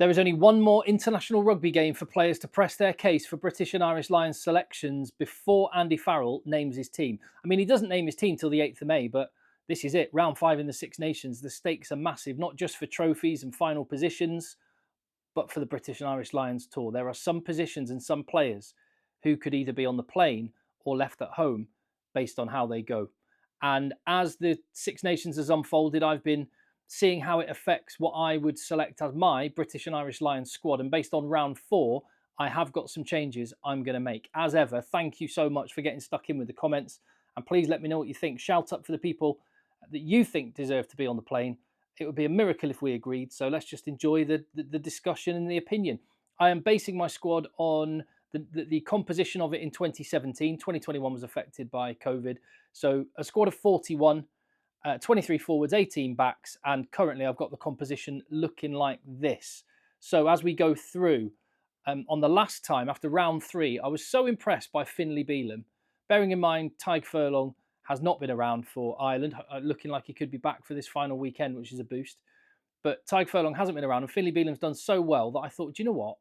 There is only one more international rugby game for players to press their case for British and Irish Lions selections before Andy Farrell names his team. I mean, he doesn't name his team till the 8th of May, but this is it. Round 5 in the Six Nations. The stakes are massive, not just for trophies and final positions, but for the British and Irish Lions tour. There are some positions and some players who could either be on the plane or left at home based on how they go. And as the Six Nations has unfolded, I've been seeing how it affects what I would select as my British and Irish Lions squad. And based on round 4, I have got some changes I'm going to make. As ever, thank you so much for getting stuck in with the comments. And please let me know what you think. Shout up for the people that you think deserve to be on the plane. It would be a miracle if we agreed. So let's just enjoy the discussion and the opinion. I am basing my squad on the composition of it in 2017. 2021 was affected by COVID. So a squad of 41, 23 forwards, 18 backs, and currently I've got the composition looking like this. So as we go through, on the last time, after round 3, I was so impressed by Finlay Bealham. Bearing in mind, Tadhg Furlong has not been around for Ireland, looking like he could be back for this final weekend, which is a boost. But Tadhg Furlong hasn't been around, and Finlay Bealham's done so well that I thought, do you know what?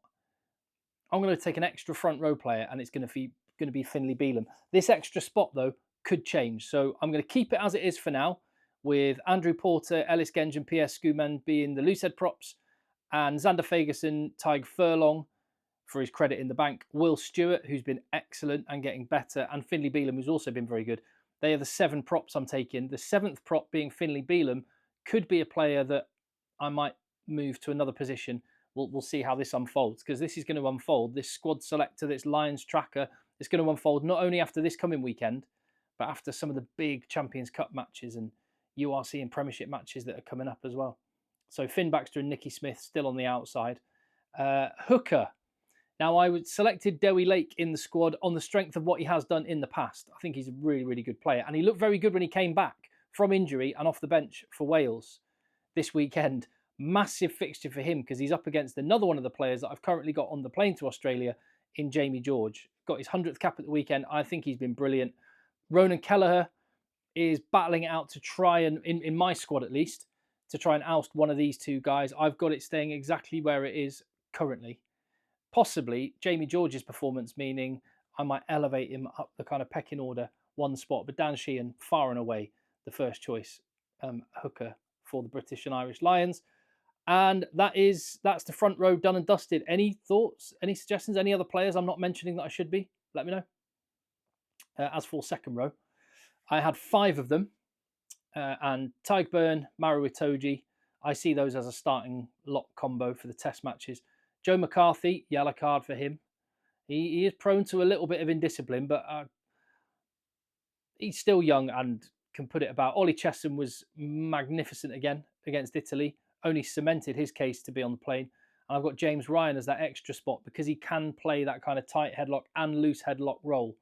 I'm going to take an extra front row player, and it's going to be Finlay Bealham. This extra spot, though, could change. So I'm going to keep it as it is for now, with Andrew Porter, Ellis Genge and Pierre Schoeman being the loosehead props, and Xander Fagerson, Tadhg Furlong, for his credit in the bank, Will Stewart, who's been excellent and getting better, and Finlay Bealham, who's also been very good. They are the 7 props I'm taking. The 7th prop being Finlay Bealham could be a player that I might move to another position. We'll see how this unfolds, because this is going to unfold. This squad selector, this Lions tracker, is going to unfold not only after this coming weekend, but after some of the big Champions Cup matches and URC and Premiership matches that are coming up as well. So Finn Baxter and Nicky Smith still on the outside. Hooker. Now, I would selected Dewi Lake in the squad on the strength of what he has done in the past. I think he's a really, really good player. And he looked very good when he came back from injury and off the bench for Wales this weekend. Massive fixture for him, because he's up against another one of the players that I've currently got on the plane to Australia in Jamie George. Got his 100th cap at the weekend. I think he's been brilliant. Ronan Kelleher is battling it out to try and, in my squad at least, to try and oust one of these two guys. I've got it staying exactly where it is currently. Possibly Jamie George's performance, meaning I might elevate him up the kind of pecking order one spot. But Dan Sheehan, far and away, the first choice hooker for the British and Irish Lions. And that's the front row done and dusted. Any thoughts, any suggestions, any other players I'm not mentioning that I should be? Let me know. As for second row, I had 5 of them. And Tadhg Beirne, Maro Itoje, I see those as a starting lock combo for the test matches. Joe McCarthy, yellow card for him. He is prone to a little bit of indiscipline, but he's still young and can put it about. Ollie Chessum was magnificent again against Italy, only cemented his case to be on the plane. And I've got James Ryan as that extra spot because he can play that kind of tight headlock and loose headlock role.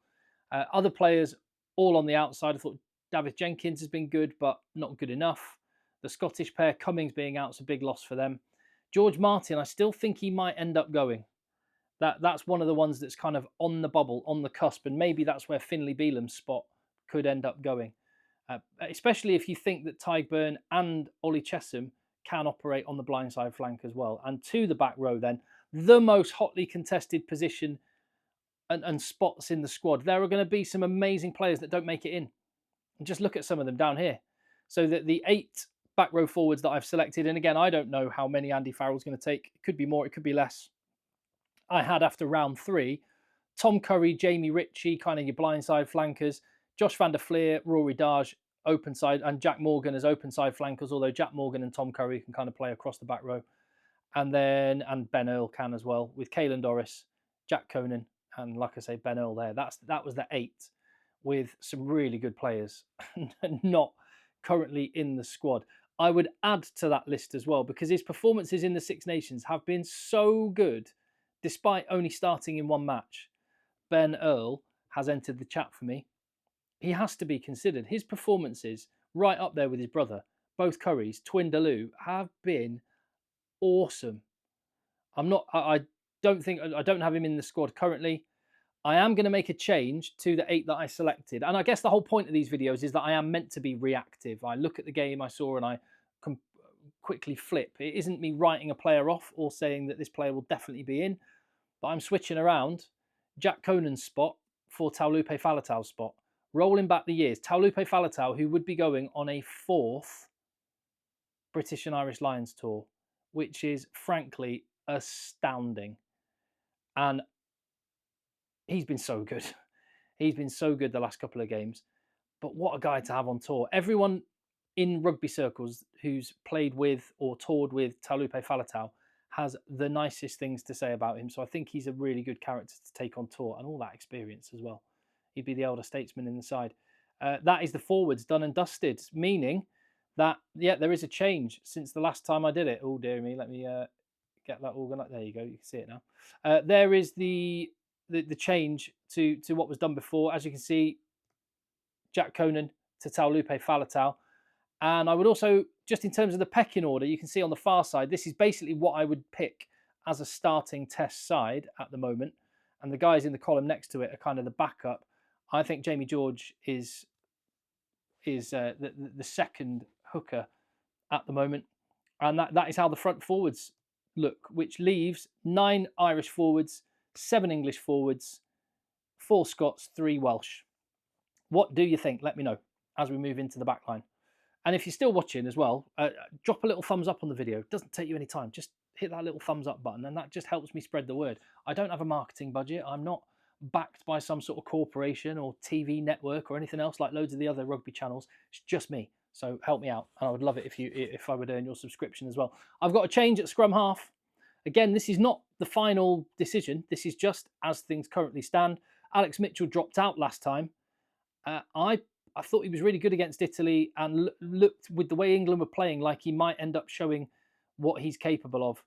Other players all on the outside. I thought David Jenkins has been good, but not good enough. The Scottish pair, Cummings being out, is a big loss for them. George Martin, I still think he might end up going. That's one of the ones that's kind of on the bubble, on the cusp, and maybe that's where Finlay Bealham's spot could end up going. Especially if you think that Tadhg Beirne and Ollie Chessum can operate on the blindside flank as well. And to the back row then, the most hotly contested position and spots in the squad. There are going to be some amazing players that don't make it in. And just look at some of them down here. So that the 8 back row forwards that I've selected, and again, I don't know how many Andy Farrell's going to take. It could be more, it could be less. I had after round 3, Tom Curry, Jamie Ritchie, kind of your blindside flankers, Josh van der Fleer, Rory Darge, open side, and Jack Morgan as open side flankers, although Jack Morgan and Tom Curry can kind of play across the back row. And Ben Earl can as well, with Caelan Doris, Jack Conan, and like I say, Ben Earl there. That was the 8, with some really good players not currently in the squad. I would add to that list as well, because his performances in the Six Nations have been so good, despite only starting in 1 match. Ben Earl has entered the chat for me. He has to be considered. His performances, right up there with his brother, both Currys, Twin Daloo, have been awesome. I don't have him in the squad currently. I am going to make a change to the 8 that I selected. And I guess the whole point of these videos is that I am meant to be reactive. I look at the game I saw and I quickly flip. It isn't me writing a player off or saying that this player will definitely be in, but I'm switching around Jack Conan's spot for Taulupe Faletau's spot. Rolling back the years, Taulupe Faletau, who would be going on a 4th British and Irish Lions tour, which is frankly astounding. And he's been so good. He's been so good the last couple of games. But what a guy to have on tour. Everyone in rugby circles who's played with or toured with Taulupe Faletau has the nicest things to say about him. So I think he's a really good character to take on tour, and all that experience as well. He'd be the elder statesman in the side. That is the forwards done and dusted, meaning that, yeah, there is a change since the last time I did it. Oh, dear me. Let me get that organised. There you go. You can see it now. There is the change to what was done before. As you can see, Jack Conan to Taulupe Faletau. And I would also, just in terms of the pecking order, you can see on the far side, this is basically what I would pick as a starting test side at the moment. And the guys in the column next to it are kind of the backup. I think Jamie George is the second hooker at the moment. And that is how the front forwards look, which leaves 9 Irish forwards, 7 English forwards, 4 Scots, 3 Welsh. What do you think? Let me know as we move into the back line. And if you're still watching as well, drop a little thumbs up on the video. It doesn't take you any time. Just hit that little thumbs up button, and that just helps me spread the word. I don't have a marketing budget. I'm not backed by some sort of corporation or TV network or anything else like loads of the other rugby channels. It's just me. So help me out. And I would love it if I would earn your subscription as well. I've got a change at scrum half. Again, this is not the final decision. This is just as things currently stand. Alex Mitchell dropped out last time. I thought he was really good against Italy and looked, with the way England were playing, like he might end up showing what he's capable of.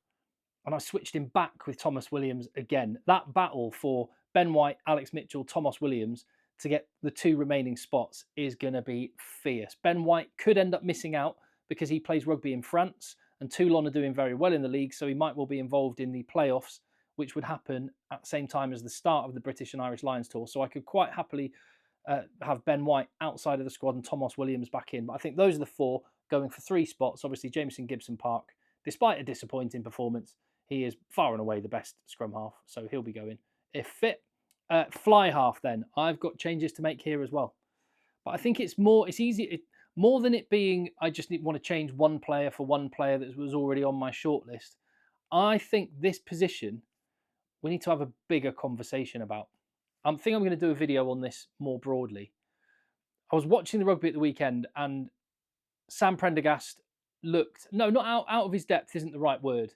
And I switched him back with Thomas Williams again. That battle for Ben White, Alex Mitchell, Thomas Williams to get the 2 remaining spots is going to be fierce. Ben White could end up missing out because he plays rugby in France, and Toulon are doing very well in the league, so he might well be involved in the playoffs, which would happen at the same time as the start of the British and Irish Lions tour. So I could quite happily have Ben White outside of the squad and Thomas Williams back in. But I think those are the 4 going for 3 spots. Obviously, Jameson Gibson Park, despite a disappointing performance, he is far and away the best scrum half, so he'll be going if fit. Fly half then, I've got changes to make here as well. But I think it's easy, more than it being I just want to change one player for one player that was already on my shortlist. I think this position we need to have a bigger conversation about. I think I'm going to do a video on this more broadly. I was watching the rugby at the weekend, and Sam Prendergast looked, no, not out of his depth isn't the right word.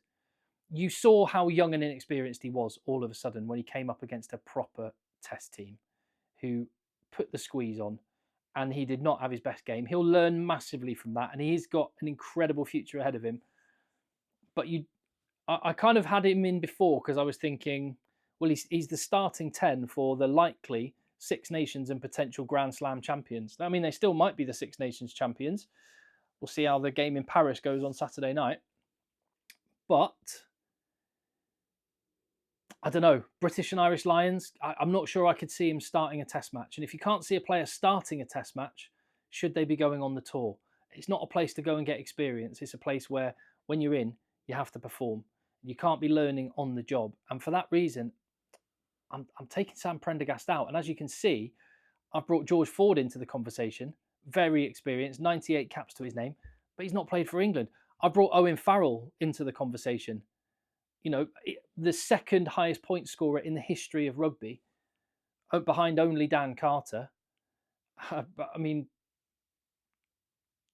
You saw how young and inexperienced he was all of a sudden when he came up against a proper test team who put the squeeze on, and he did not have his best game. He'll learn massively from that, and he's got an incredible future ahead of him. But I kind of had him in before because I was thinking, well, he's the starting 10 for the likely Six Nations and potential Grand Slam champions. I mean, they still might be the Six Nations champions. We'll see how the game in Paris goes on Saturday night. But I don't know. British and Irish Lions, I'm not sure I could see him starting a test match. And if you can't see a player starting a test match, should they be going on the tour? It's not a place to go and get experience. It's a place where when you're in, you have to perform. You can't be learning on the job. And for that reason, I'm taking Sam Prendergast out. And as you can see, I've brought George Ford into the conversation. Very experienced, 98 caps to his name, but he's not played for England. I brought Owen Farrell into the conversation. You know, the second highest point scorer in the history of rugby, behind only Dan Carter. I mean,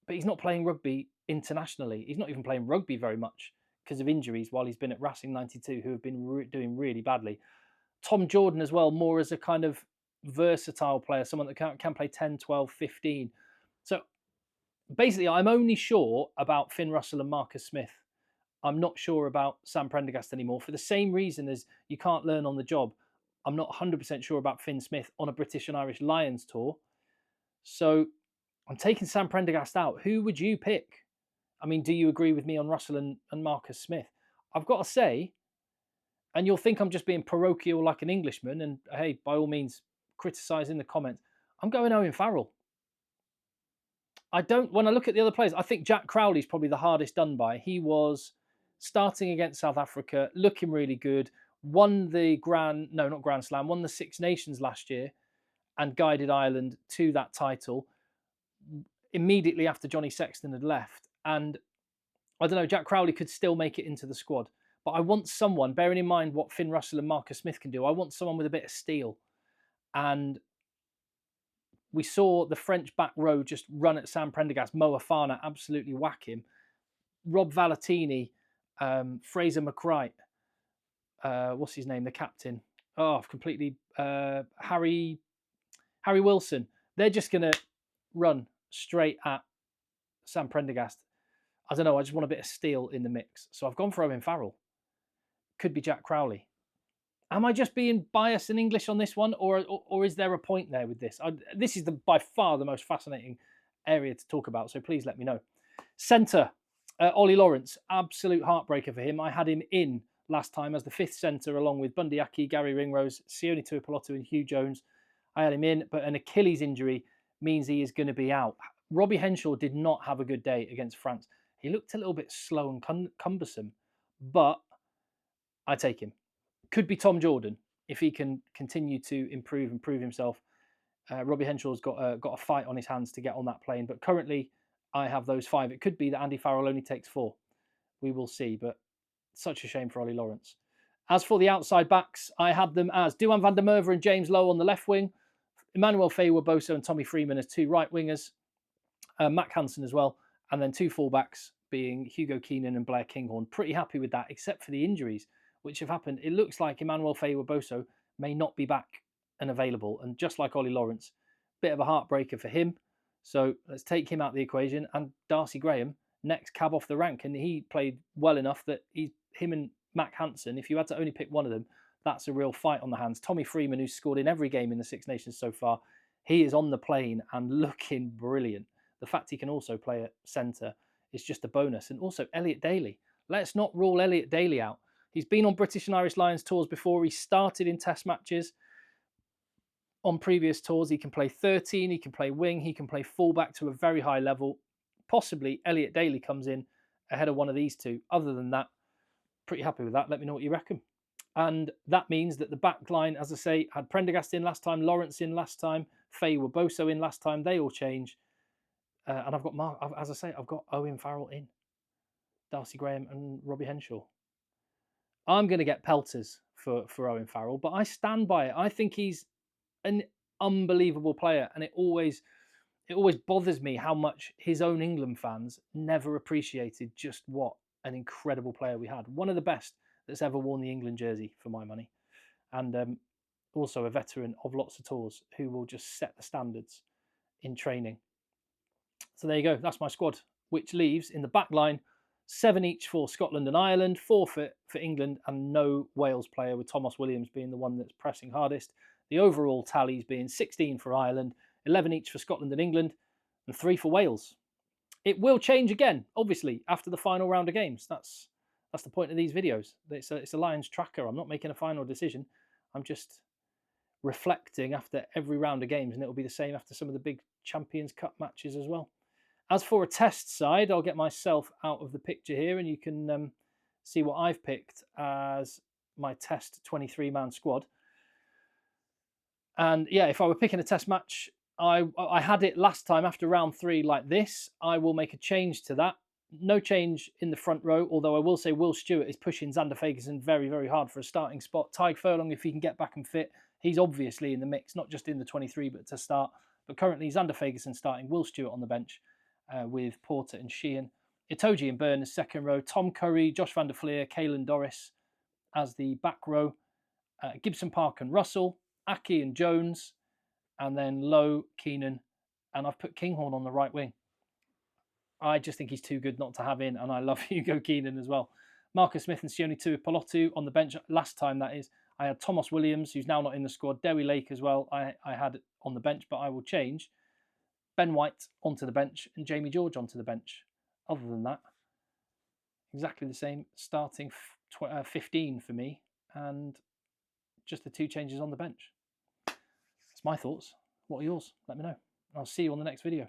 but he's not playing rugby internationally. He's not even playing rugby very much because of injuries while he's been at Racing 92, who have been doing really badly. Tom Jordan as well, more as a kind of versatile player, someone that can play 10, 12, 15. So basically, I'm only sure about Finn Russell and Marcus Smith. I'm not sure about Sam Prendergast anymore for the same reason as you can't learn on the job. I'm not 100% sure about Finn Smith on a British and Irish Lions tour. So I'm taking Sam Prendergast out. Who would you pick? I mean, do you agree with me on Russell and Marcus Smith? I've got to say, and you'll think I'm just being parochial like an Englishman, and hey, by all means, criticise in the comments. I'm going Owen Farrell. when I look at the other players, I think Jack Crowley's probably the hardest done by. He was starting against South Africa, looking really good, won the not Grand Slam, won the Six Nations last year and guided Ireland to that title immediately after Johnny Sexton had left. And I don't know, Jack Crowley could still make it into the squad. But I want someone, bearing in mind what Finn Russell and Marcus Smith can do, I want someone with a bit of steel. And we saw the French back row just run at Sam Prendergast, Mo Afana absolutely whack him. Rob Valentini, Fraser McWright, what's his name, the captain? Oh, I've completely... Harry Wilson. They're just going to run straight at Sam Prendergast. I don't know, I just want a bit of steel in the mix. So I've gone for Owen Farrell. Could be Jack Crowley. Am I just being biased and English on this one, or is there a point there with this? This is by far the most fascinating area to talk about, so please let me know. Centre, Ollie Lawrence, absolute heartbreaker for him. I had him in last time as the 5th centre, along with Bundy Aki, Gary Ringrose, Sione Tuipulotu and Hugh Jones. I had him in, but an Achilles injury means he is going to be out. Robbie Henshaw did not have a good day against France. He looked a little bit slow and cumbersome, but I take him. Could be Tom Jordan if he can continue to improve and prove himself. Robbie Henshaw's got a fight on his hands to get on that plane, but currently I have those 5. It could be that Andy Farrell only takes 4. We will see, but such a shame for Ollie Lawrence. As for the outside backs, I had them as Duhan van der Merwe and James Lowe on the left wing, Emmanuel Faye-Boso and Tommy Freeman as 2 right wingers, Mac Hansen as well, and then 2 fullbacks being Hugo Keenan and Blair Kinghorn. Pretty happy with that, except for the injuries which have happened. It looks like Emmanuel Faye-Boso may not be back and available, and just like Ollie Lawrence, bit of a heartbreaker for him. So let's take him out of the equation, and Darcy Graham, next cab off the rank, and he played well enough that him and Mac Hansen, if you had to only pick one of them, that's a real fight on the hands. Tommy Freeman, who's scored in every game in the Six Nations so far, he is on the plane and looking brilliant. The fact he can also play at centre is just a bonus. And also Elliot Daly. Let's not rule Elliot Daly out. He's been on British and Irish Lions tours before. He started in test matches on previous tours. He can play 13, he can play wing, he can play fullback to a very high level. Possibly Elliot Daly comes in ahead of one of these two. Other than that, pretty happy with that. Let me know what you reckon. And that means that the back line, as I say, had Prendergast in last time, Lawrence in last time, Faye-Boso in last time. They all change. And I've got as I say, I've got Owen Farrell in, Darcy Graham and Robbie Henshaw. I'm going to get pelters for Owen Farrell, but I stand by it. I think he's an unbelievable player, and it always bothers me how much his own England fans never appreciated just what an incredible player we had. One of the best that's ever worn the England jersey, for my money, and also a veteran of lots of tours who will just set the standards in training. So there you go. That's my squad, which leaves in the back line 7 each for Scotland and Ireland, 4 for England, and no Wales player, with Thomas Williams being the one that's pressing hardest. The overall tallies being 16 for Ireland, 11 each for Scotland and England, and 3 for Wales. It will change again, obviously, after the final round of games. That's the point of these videos. It's a Lions tracker. I'm not making a final decision. I'm just reflecting after every round of games, and it will be the same after some of the big Champions Cup matches as well. As for a test side, I'll get myself out of the picture here, and you can see what I've picked as my test 23-man squad. And yeah, if I were picking a test match, I had it last time after round 3 like this. I will make a change to that. No change in the front row, although I will say Will Stewart is pushing Xander Fagerson very, very hard for a starting spot. Tyg Furlong, if he can get back and fit, he's obviously in the mix, not just in the 23, but to start. But currently, Xander Fagerson starting, Will Stewart on the bench with Porter and Sheehan. Itoje and Byrne as second row. Tom Curry, Josh van der Fleer, Caelan Doris as the back row. Gibson, Park and Russell. Aki and Jones. And then Lowe, Keenan. And I've put Kinghorn on the right wing. I just think he's too good not to have in, and I love Hugo Keenan as well. Marcus Smith and Sione Tuipulotu on the bench. Last time, that is. I had Thomas Williams, who's now not in the squad. Dewi Lake as well, I had on the bench, but I will change. Ben White onto the bench and Jamie George onto the bench. Other than that, exactly the same starting 15 for me, and just the 2 changes on the bench. That's my thoughts. What are yours? Let me know. I'll see you on the next video.